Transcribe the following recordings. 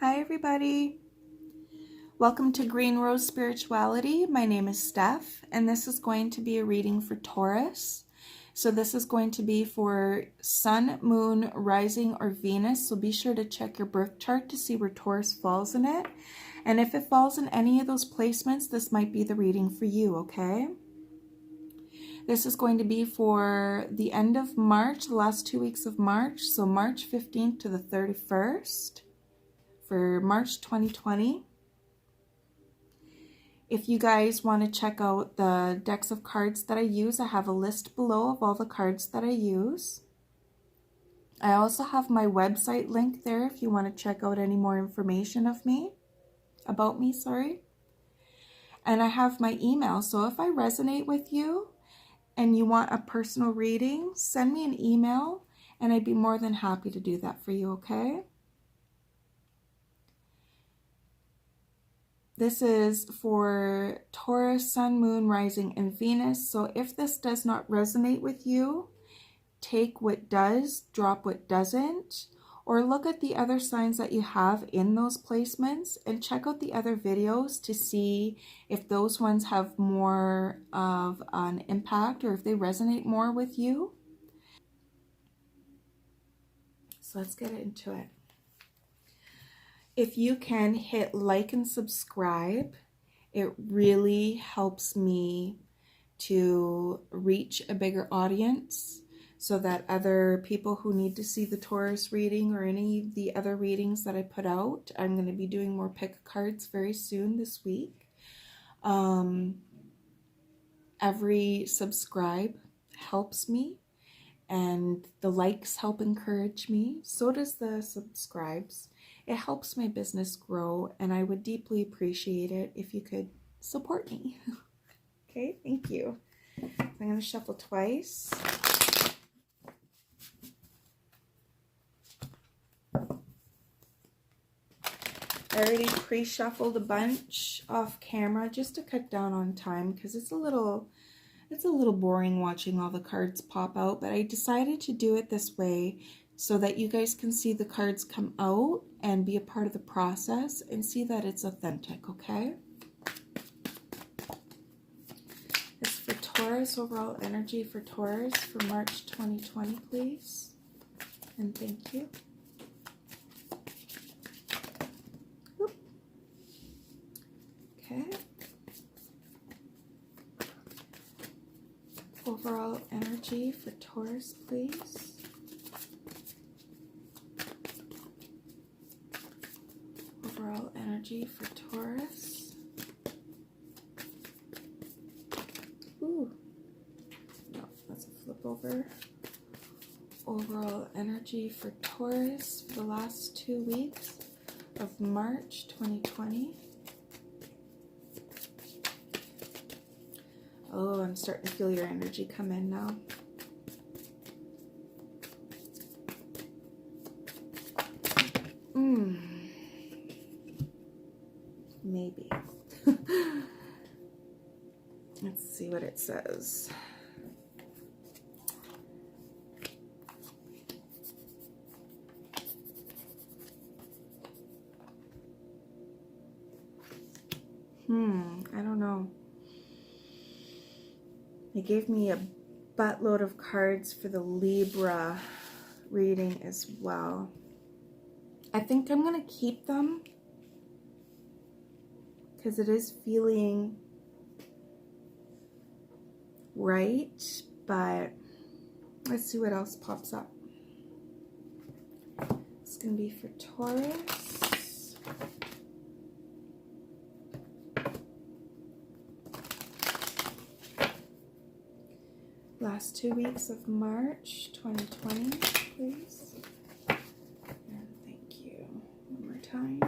Hi everybody, welcome to Green Rose Spirituality. My name is Steph and this is going to be a reading for Taurus. So this is going to be for Sun, Moon, Rising, or Venus. So be sure to check your birth chart to see where Taurus falls in it. And if it falls in any of those placements, this might be the reading for you, okay? This is going to be for the end of March, the last 2 weeks of March. So March 15th to the 31st. For March 2020. If you guys want to check out the decks of cards that I use, I have a list below of all the cards that I use. I also have my website link there if you want to check out any more information about me. And I have my email, so if I resonate with you and you want a personal reading, send me an email and I'd be more than happy to do that for you, okay? This is for Taurus, Sun, Moon, Rising, and Venus. So if this does not resonate with you, take what does, drop what doesn't, or look at the other signs that you have in those placements and check out the other videos to see if those ones have more of an impact or if they resonate more with you. So let's get into it. If you can hit like and subscribe, it really helps me to reach a bigger audience so that other people who need to see the Taurus reading or any of the other readings that I put out, I'm going to be doing more pick cards very soon this week. Every subscribe helps me and the likes help encourage me. So does the subscribes. It helps my business grow, and I would deeply appreciate it if you could support me. Okay, thank you. I'm going to shuffle twice. I already pre-shuffled a bunch off camera just to cut down on time because it's a little boring watching all the cards pop out, but I decided to do it this way so that you guys can see the cards come out and be a part of the process and see that it's authentic, okay? This is for Taurus, overall energy for Taurus for March 2020, please. And thank you. Oop. Okay. Overall energy for Taurus, please. Overall energy for Taurus. Ooh. No, that's a flip over. Overall energy for Taurus for the last 2 weeks of March 2020. Oh, I'm starting to feel your energy come in now. Maybe. Let's see what it says. I don't know. They gave me a buttload of cards for the Libra reading as well. I think I'm going to keep them because it is feeling right, but let's see what else pops up. It's going to be for Taurus. Last 2 weeks of March 2020, please. And thank you. One more time.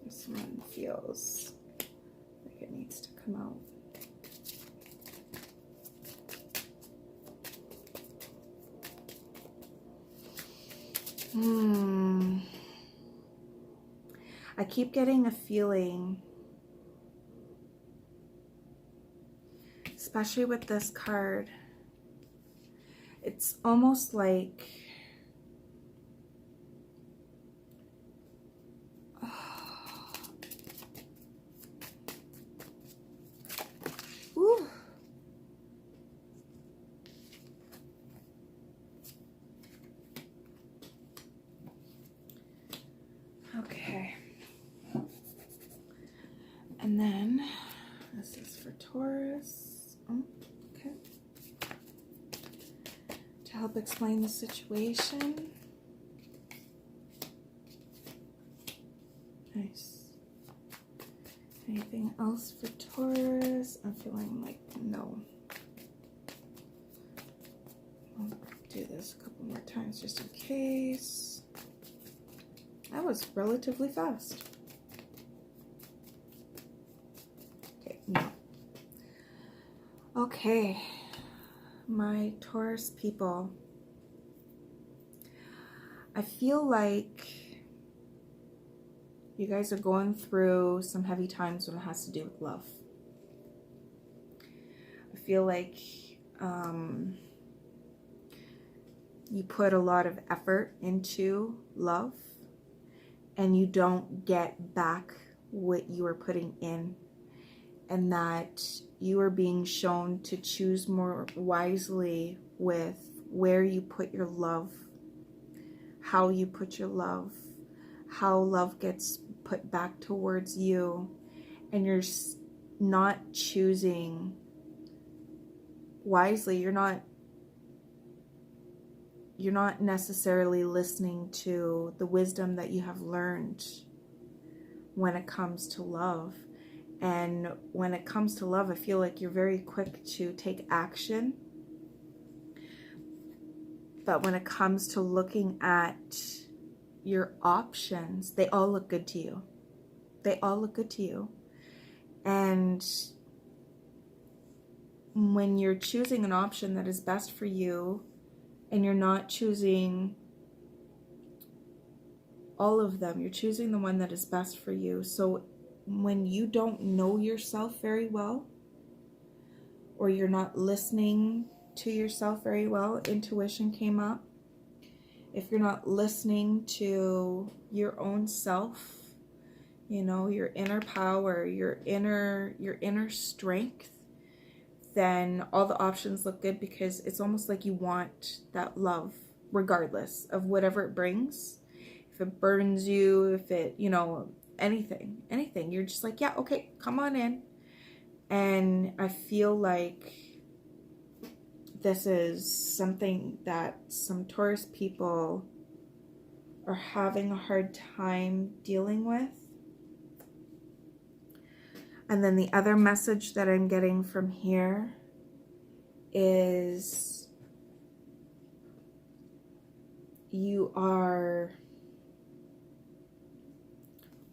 This one feels like it needs to come out. I keep getting a feeling, especially with this card, It's almost like ooh. Okay. And then this is for Taurus. Oh, okay. To help explain the situation. Nice. Anything else for Taurus? I'm feeling like no. I'll do this a couple more times just in case. That was relatively fast. Okay, no. Okay, my Taurus people. I feel like you guys are going through some heavy times when it has to do with love. I feel like you put a lot of effort into love and you don't get back what you are putting in, and that you are being shown to choose more wisely with where you put your love, how you put your love, how love gets put back towards you, and you're not choosing wisely. You're not necessarily listening to the wisdom that you have learned when it comes to love. And when it comes to love, I feel like you're very quick to take action. But when it comes to looking at your options, they all look good to you. They all look good to you. And when you're choosing an option that is best for you, and you're not choosing all of them, you're choosing the one that is best for you. So when you don't know yourself very well, or you're not listening to yourself very well, intuition came up. If you're not listening to your own self, you know, your inner power, your inner strength, then all the options look good, because it's almost like you want that love regardless of whatever it brings. If it burns you, if it, you know, anything, you're just like, yeah, okay, come on in. And I feel like this is something that some Taurus people are having a hard time dealing with. And then the other message that I'm getting from here is you are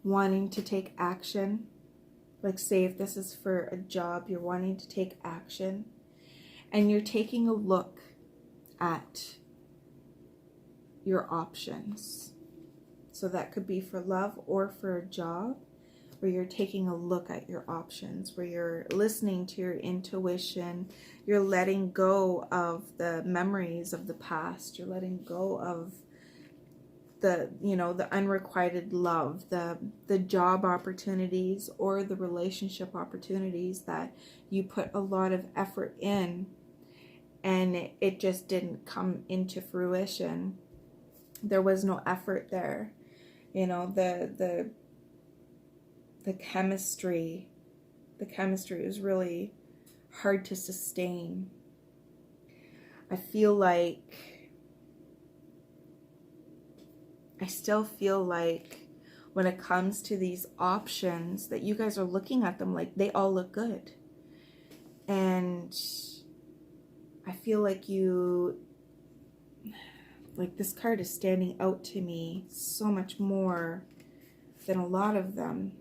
wanting to take action. Like, say if this is for a job, you're wanting to take action, and you're taking a look at your options. So that could be for love or for a job, where you're taking a look at your options, where you're listening to your intuition, you're letting go of the memories of the past, you're letting go of the, you know, the unrequited love, the job opportunities or the relationship opportunities that you put a lot of effort in and it just didn't come into fruition. There was no effort there. You know, the chemistry is really hard to sustain. I still feel like when it comes to these options that you guys are looking at them, like they all look good. And I feel like this card is standing out to me so much more than a lot of them.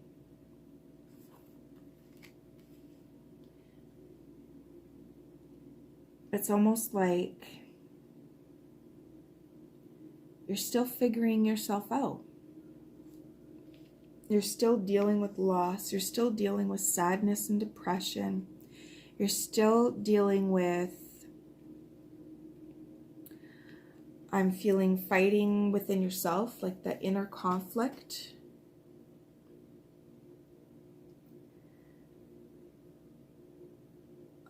It's almost like you're still figuring yourself out. You're still dealing with loss. You're still dealing with sadness and depression. You're still dealing with I'm feeling fighting within yourself, like that inner conflict.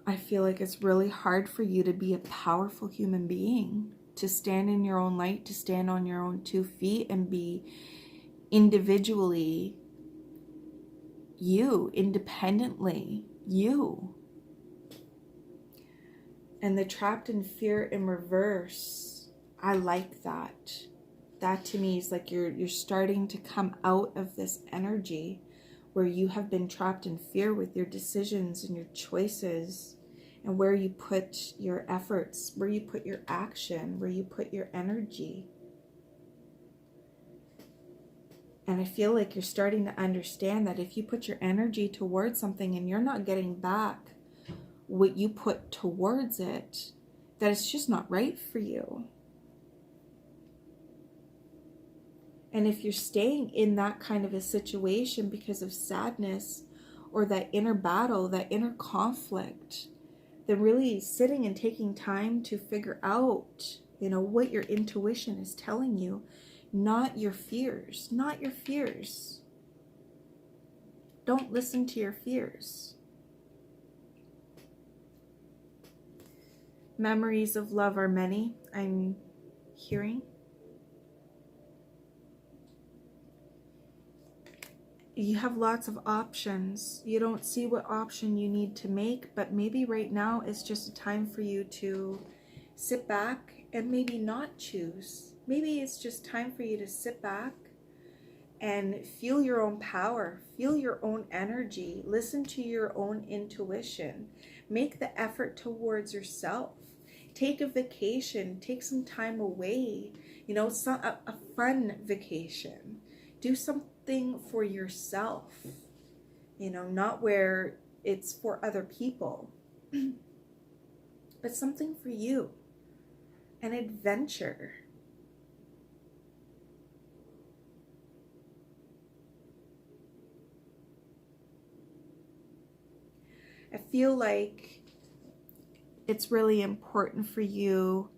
I feel like it's really hard for you to be a powerful human being, to stand in your own light, to stand on your own 2 feet and be individually you, independently you. And the trapped in fear in reverse, I like that. That to me is like you're starting to come out of this energy where you have been trapped in fear with your decisions and your choices, and where you put your efforts, where you put your action, where you put your energy. And I feel like you're starting to understand that if you put your energy towards something and you're not getting back what you put towards it, that it's just not right for you. And if you're staying in that kind of a situation because of sadness or that inner battle, that inner conflict, then really sitting and taking time to figure out, what your intuition is telling you, not your fears, not your fears. Don't listen to your fears. Memories of love are many, I'm hearing. You have lots of options. You don't see what option you need to make, but maybe right now it's just a time for you to sit back and maybe not choose. Maybe it's just time for you to sit back and feel your own power, feel your own energy, listen to your own intuition, make the effort towards yourself. Take a vacation, take some time away, a fun vacation. Do something for yourself, not where it's for other people, but something for you, an adventure. I feel like it's really important for you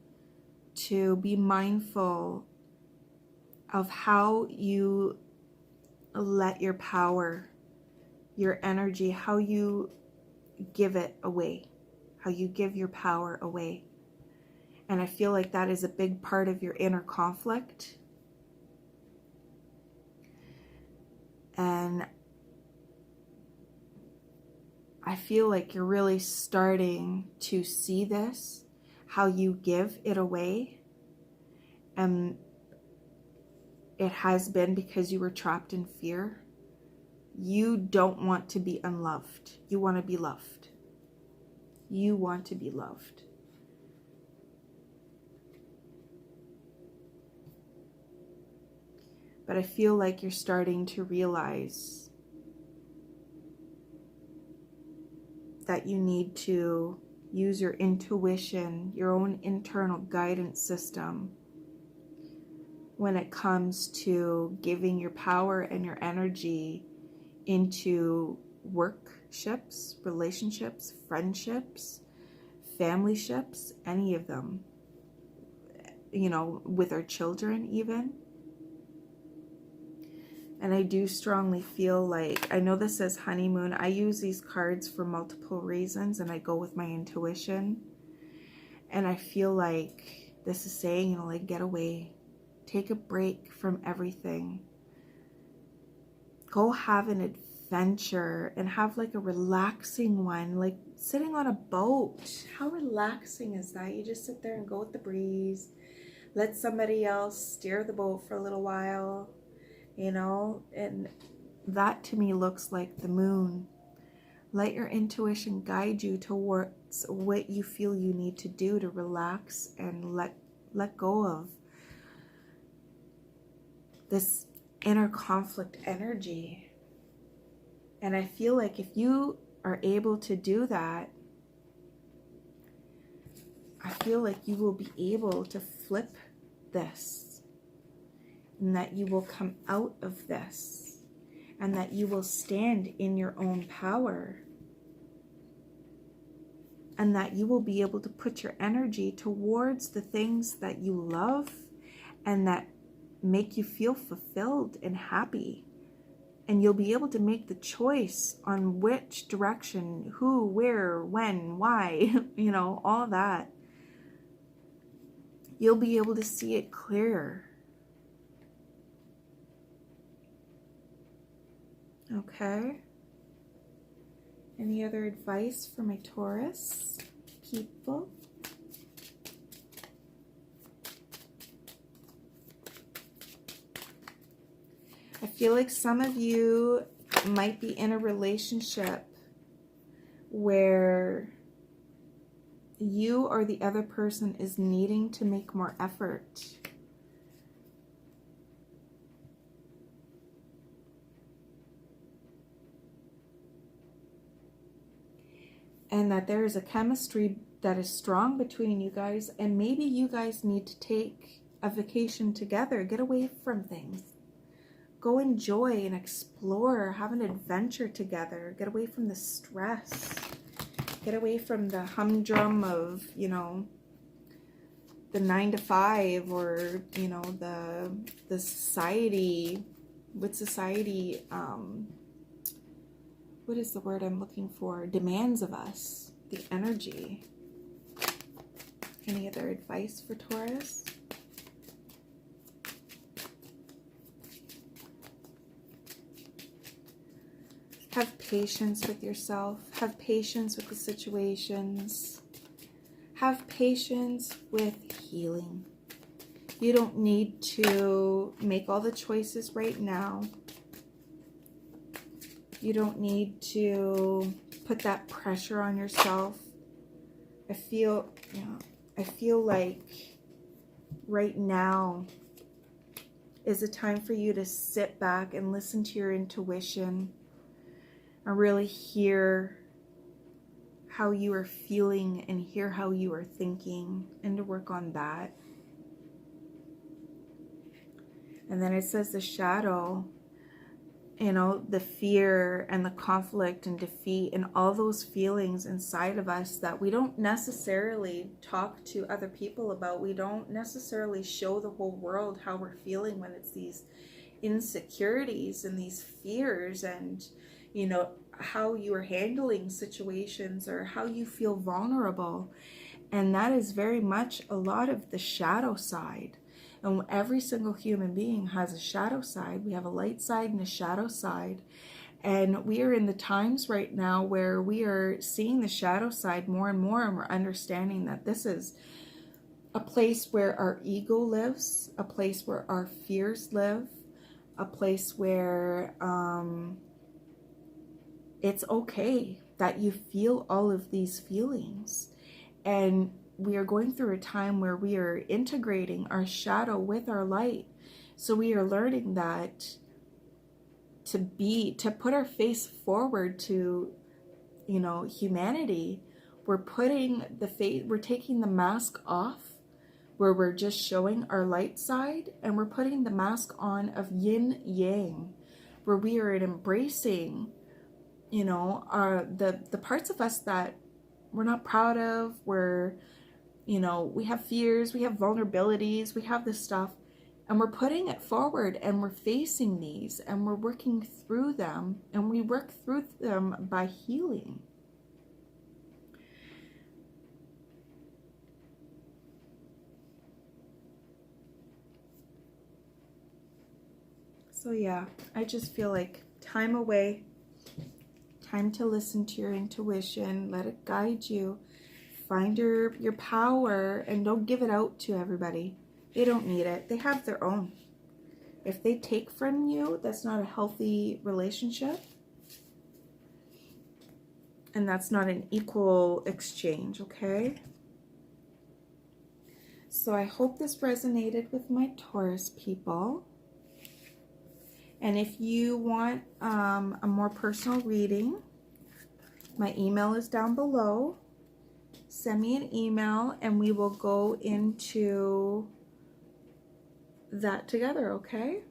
to be mindful of how you let your power, your energy, how you give it away, how you give your power away. And I feel like that is a big part of your inner conflict. And I feel like you're really starting to see this, how you give it away. And it has been because you were trapped in fear. You don't want to be unloved. You want to be loved. You want to be loved. But I feel like you're starting to realize that you need to use your intuition, your own internal guidance system when it comes to giving your power and your energy into workships, relationships, friendships, family ships, any of them, with our children even. And I do strongly feel like, I know this says honeymoon. I use these cards for multiple reasons and I go with my intuition. And I feel like this is saying, get away. Take a break from everything. Go have an adventure and have like a relaxing one, like sitting on a boat. How relaxing is that? You just sit there and go with the breeze. Let somebody else steer the boat for a little while. And that to me looks like the moon. Let your intuition guide you towards what you feel you need to do to relax and let go of this inner conflict energy. And I feel like if you are able to do that, I feel like you will be able to flip this. And that you will come out of this, and that you will stand in your own power. and that you will be able to put your energy towards the things that you love and that make you feel fulfilled and happy. And you'll be able to make the choice on which direction, who, where, when, why, you know, all that. You'll be able to see it clearer. Okay. Any other advice for my Taurus people? I feel like some of you might be in a relationship where you or the other person is needing to make more effort. And that there is a chemistry that is strong between you guys, and maybe you guys need to take a vacation together, get away from things. Go enjoy and explore, have an adventure together, get away from the stress, get away from the humdrum of, you know, the 9 to 5 or, you know, the society, what society, what is the word I'm looking for? Demands of us, the energy. Any other advice for Taurus? Have patience with yourself. Have patience with the situations. Have patience with healing. You don't need to make all the choices right now. You don't need to put that pressure on yourself. I feel like right now is a time for you to sit back and listen to your intuition and really hear how you are feeling and hear how you are thinking, and to work on that. And then it says the shadow, you know, the fear and the conflict and defeat and all those feelings inside of us that we don't necessarily talk to other people about. We don't necessarily show the whole world how we're feeling when it's these insecurities and these fears, and, you know, how you are handling situations or how you feel vulnerable. And that is very much a lot of the shadow side. And every single human being has a shadow side. We have a light side and a shadow side. And we are in the times right now where we are seeing the shadow side more and more, and we're understanding that this is a place where our ego lives, a place where our fears live, a place where it's okay that you feel all of these feelings. And we are going through a time where we are integrating our shadow with our light. So we are learning that to put our face forward to, you know, humanity, we're putting the face, we're taking the mask off, where we're just showing our light side, and we're putting the mask on of yin yang, where we are embracing, you know, the parts of us that we're not proud of. We're, you know, we have fears, we have vulnerabilities, we have this stuff, and we're putting it forward, and we're facing these, and we're working through them, and we work through them by healing. So yeah, I just feel like time away, time to listen to your intuition, let it guide you. Find your power, and don't give it out to everybody. They don't need it. They have their own. If they take from you, that's not a healthy relationship. And that's not an equal exchange, okay? So I hope this resonated with my Taurus people. And if you want a more personal reading, my email is down below. Send me an email and we will go into that together, okay?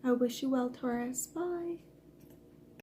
I wish you well, Taurus. Bye.